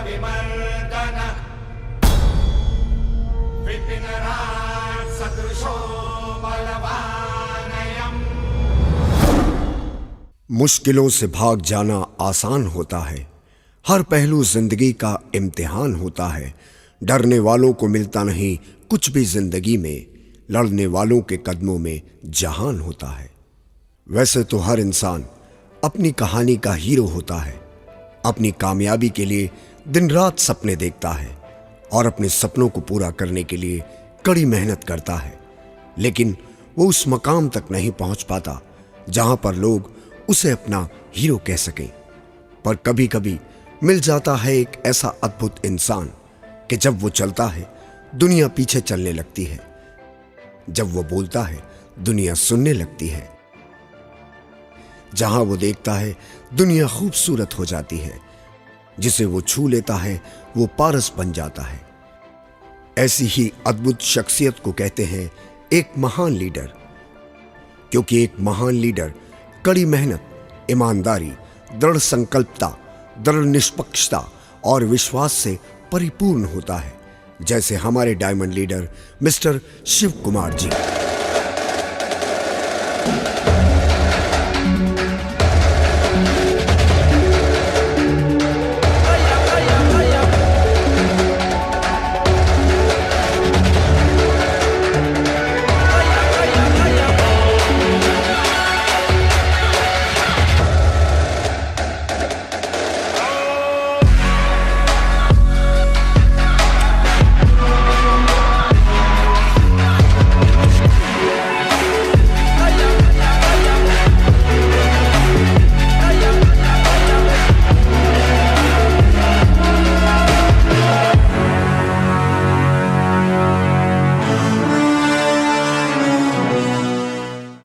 विमर्दन विपिनराज सदृशो बलवानयम्। मुश्किलों से भाग जाना आसान होता है, हर पहलू जिंदगी का इम्तिहान होता है। डरने वालों को मिलता नहीं कुछ भी जिंदगी में, लड़ने वालों के कदमों में जहान होता है। वैसे तो हर इंसान अपनी कहानी का हीरो होता है, अपनी कामयाबी के लिए दिन रात सपने देखता है और अपने सपनों को पूरा करने के लिए कड़ी मेहनत करता है, लेकिन वो उस मकाम तक नहीं पहुंच पाता जहां पर लोग उसे अपना हीरो कह सकें। पर कभी कभी मिल जाता है एक ऐसा अद्भुत इंसान कि जब वो चलता है दुनिया पीछे चलने लगती है, जब वो बोलता है दुनिया सुनने लगती है, जहां वो देखता है दुनिया खूबसूरत हो जाती है, जिसे वो छू लेता है वो पारस बन जाता है। ऐसी ही अद्भुत शख्सियत को कहते हैं एक महान लीडर, क्योंकि एक महान लीडर कड़ी मेहनत, ईमानदारी, दृढ़ संकल्पता, दृढ़ निष्पक्षता और विश्वास से परिपूर्ण होता है, जैसे हमारे diamond leader mister Shiv Kumar ji.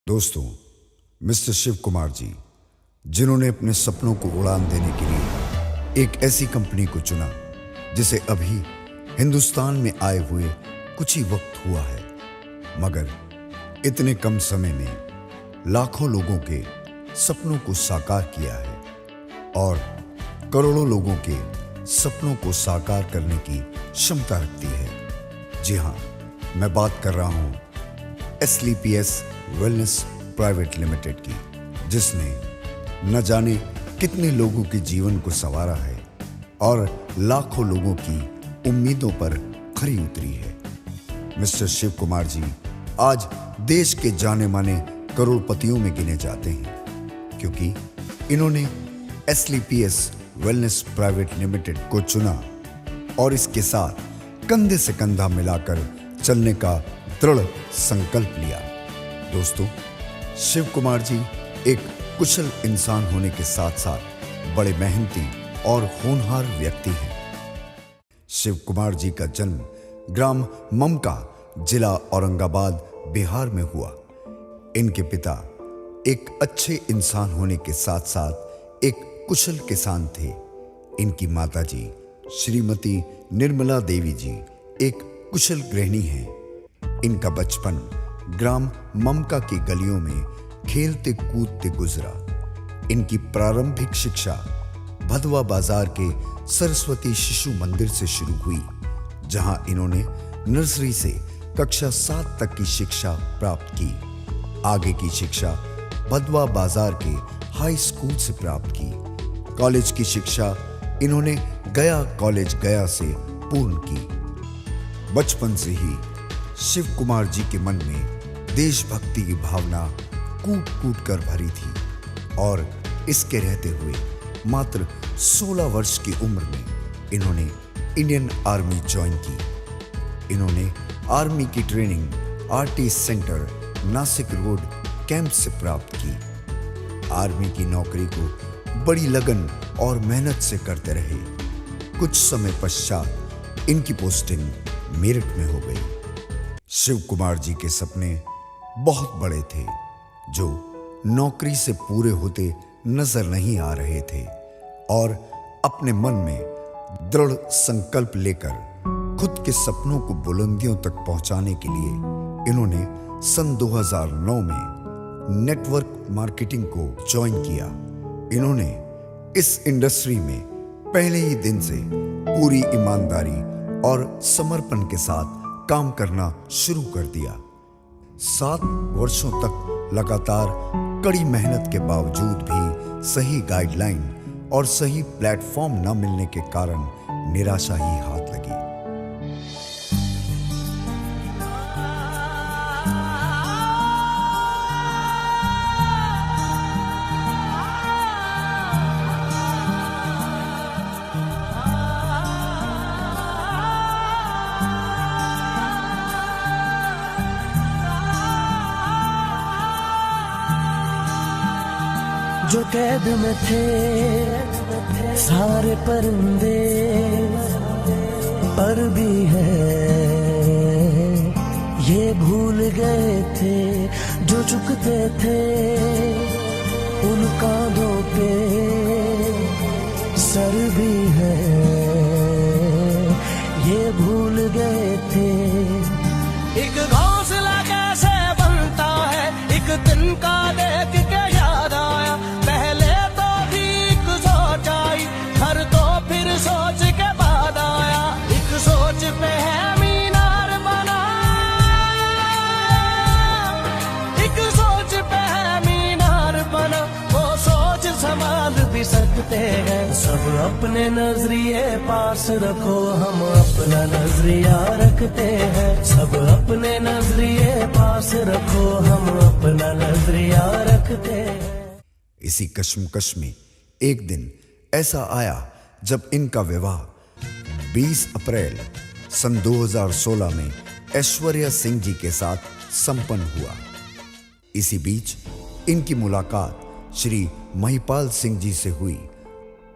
दोस्तों, मिस्टर शिव कुमार जी, जिन्होंने अपने सपनों को उड़ान देने के लिए एक ऐसी कंपनी को चुना जिसे अभी हिंदुस्तान में आए हुए कुछ ही वक्त हुआ है, मगर इतने कम समय में लाखों लोगों के सपनों को साकार किया है और करोड़ों लोगों के सपनों को साकार करने की क्षमता रखती है। जी हाँ, मैं बात कर रहा हूं SLPS वेलनेस प्राइवेट लिमिटेड की, जिसने न जाने कितने लोगों के जीवन को संवारा है और लाखों लोगों की उम्मीदों पर खरी उतरी है। मिस्टर शिव कुमार जी आज देश के जाने माने करोड़पतियों में गिने जाते हैं, क्योंकि इन्होंने SLPS वेलनेस प्राइवेट लिमिटेड को चुना और इसके साथ कंधे से कंधा मिलाकर चलने का दृढ़ संकल्प लिया। दोस्तों, शिव कुमार जी एक कुशल इंसान होने के साथ साथ बड़े मेहनती और होनहार व्यक्ति हैं। शिव कुमार जी का जन्म ग्राम ममका, जिला औरंगाबाद, बिहार में हुआ। इनके पिता एक अच्छे इंसान होने के साथ साथ एक कुशल किसान थे। इनकी माताजी श्रीमती निर्मला देवी जी एक कुशल गृहिणी हैं। इनका बचपन ग्राम ममका की गलियों में खेलते कूदते गुजरा। इनकी प्रारंभिक शिक्षा भदवा बाजार के सरस्वती शिशु मंदिर से शुरू हुई, जहां इन्होंने नर्सरी से कक्षा 7 तक की शिक्षा प्राप्त की। आगे की शिक्षा भदवा बाजार के हाई स्कूल से प्राप्त की। कॉलेज की शिक्षा इन्होंने गया कॉलेज गया से पूर्ण की। बचपन से ही शिव कुमार जी के मन में देशभक्ति की भावना कूट कूट कर भरी थी और इसके रहते हुए मात्र 16 वर्ष की उम्र में इन्होंने इंडियन आर्मी ज्वाइन की। इन्होंने आर्मी की training RT centre Nashik road camp से प्राप्त की। आर्मी की नौकरी को बड़ी लगन और मेहनत से करते रहे। कुछ समय पश्चात इनकी पोस्टिंग मेरठ में हो गई। शिव कुमार जी के सपने बहुत बड़े थे, जो नौकरी से पूरे होते नजर नहीं आ रहे थे, और अपने मन में दृढ़ संकल्प लेकर खुद के सपनों को बुलंदियों तक पहुंचाने के लिए इन्होंने सन 2009 में नेटवर्क मार्केटिंग को ज्वाइन किया। इन्होंने इस इंडस्ट्री में पहले ही दिन से पूरी ईमानदारी और समर्पण के साथ काम करना शुरू कर दिया। 7 वर्षों तक लगातार कड़ी मेहनत के बावजूद भी सही गाइडलाइन और सही प्लेटफॉर्म न मिलने के कारण निराशा ही हाथ लगी। जो कैद में थे सारे परिंदे, पर भी है ये भूल गए थे जो झुकते थे उन कांधों पे सर भी है ये भूल गए थे। एक घोंसला कैसे बनता है एक दिन का देख के याद आया, पहले तो ठीक सोच आई हर तो फिर सोच के बाद आया। एक सोच पे है मीनार बना, एक सोच पे है मीनार बना, वो सोच संभाल भी सकते हैं। सब अपने नजरिए पास रखो, हम अपना नजरिया रखते हैं। सब अपने नजरिए पास रखो, हम अपना नजरिया रखते हैं। इसी कश्मकश में एक दिन ऐसा आया जब इनका विवाह 20 अप्रैल सन 2016 में ऐश्वर्या सिंह जी के साथ संपन्न हुआ। इसी बीच इनकी मुलाकात श्री महिपाल सिंह जी से हुई।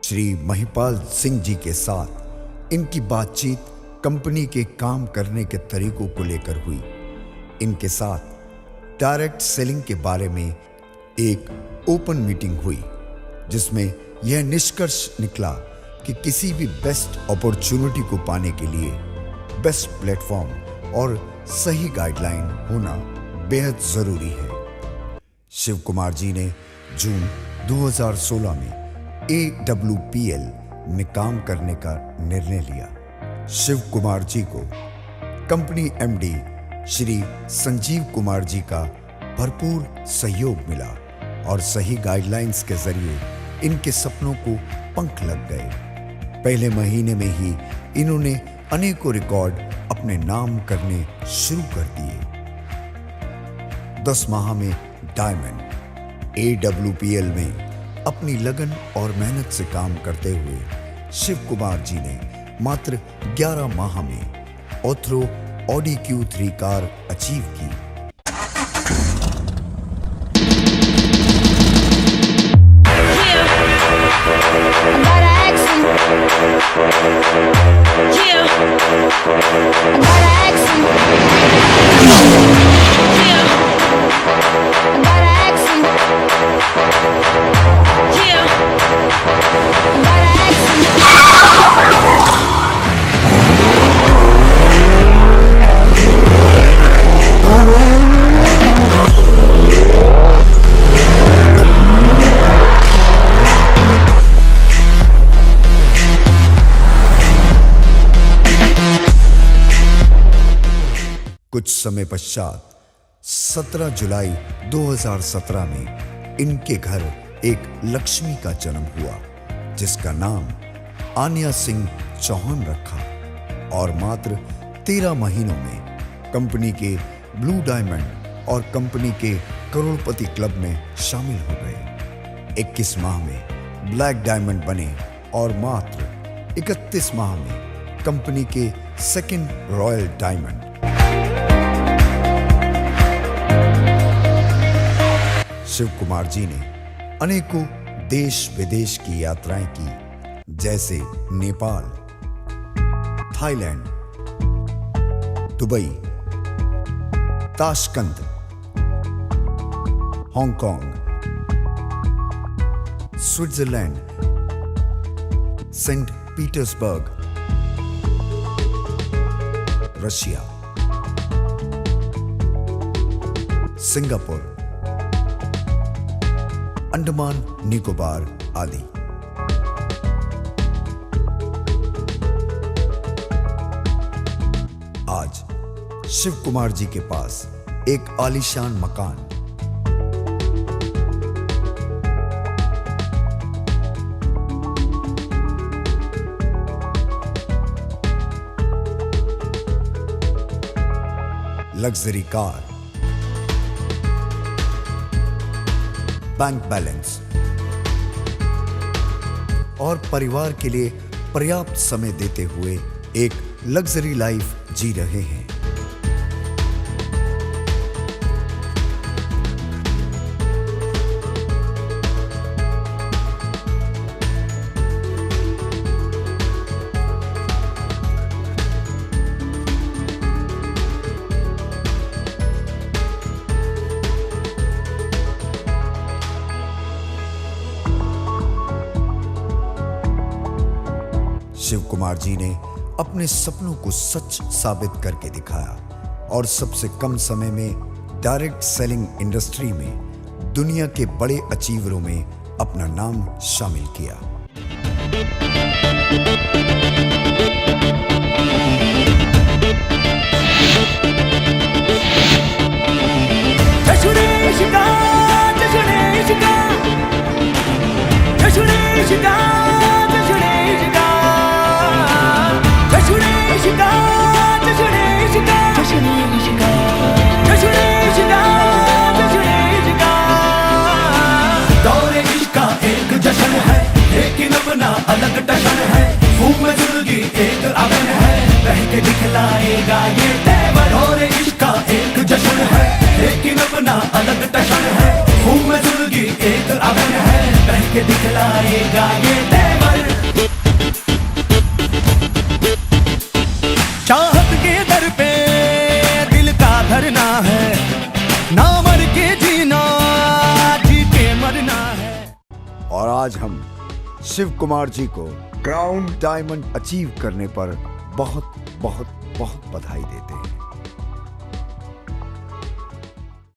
श्री महिपाल सिंह जी के साथ इनकी बातचीत कंपनी के काम करने के तरीकों को लेकर हुई। इनके साथ डायरेक्ट सेलिंग के बारे में एक ओपन मीटिंग हुई, जिसमें यह निष्कर्ष निकला कि किसी भी बेस्ट अपॉर्चुनिटी को पाने के लिए बेस्ट प्लेटफॉर्म और सही गाइडलाइन होना बेहद जरूरी है। शिव कुमार जी ने जून 2016 में AWPL में काम करने का निर्णय लिया। शिव कुमार जी को कंपनी MD श्री संजीव कुमार जी का भरपूर सहयोग मिला और सही गाइडलाइंस के जरिए इनके सपनों को पंख लग गए। पहले महीने में ही इन्होंने अनेकों रिकॉर्ड अपने नाम करने शुरू कर दिए। 10 माह में डायमंड AWPL में अपनी लगन और मेहनत से काम करते हुए शिव कुमार जी ने मात्र 11 माह में ऑथरो Audi Q3 कार अचीव की। कुछ समय पश्चात 17 जुलाई 2017 में इनके घर एक लक्ष्मी का जन्म हुआ, जिसका नाम आन्या सिंह चौहान रखा और मात्र 13 महीनों में कंपनी के ब्लू डायमंड और कंपनी के करोड़पति क्लब में शामिल हो गए। 21 माह में ब्लैक डायमंड बने और मात्र 31 माह में कंपनी के second royal diamond. Shiv Kumar ji ने अनेकों देश विदेश की यात्राएं की, जैसे Nepal, Thailand, Dubai, Tashkent, Hong Kong, Switzerland, Saint Petersburg, Russia, Singapore, Andaman Nicobar आदि। शिव कुमार जी के पास एक आलीशान मकान, लग्जरी कार, बैंक बैलेंस और परिवार के लिए पर्याप्त समय देते हुए एक लग्जरी लाइफ जी रहे हैं। शिव कुमार जी ने अपने सपनों को सच साबित करके दिखाया और सबसे कम समय में डायरेक्ट सेलिंग इंडस्ट्री में दुनिया के बड़े अचीवरों में अपना नाम शामिल किया। अलग टशन है, फूल में जिंदगी एक आंगन है, कह के दिखलाएगा ये तेवर। और इसका एक जश्न है, लेकिन अपना अलग टशन है, फूल में जिंदगी एक आंगन है, कह के दिखलाएगा ये तेवर। चाहत के दर पे दिल का धरना है, ना मर के जीना, जी के मरना है। और आज हम शिव कुमार जी को क्राउन डायमंड अचीव करने पर बहुत बहुत बहुत बधाई देते हैं।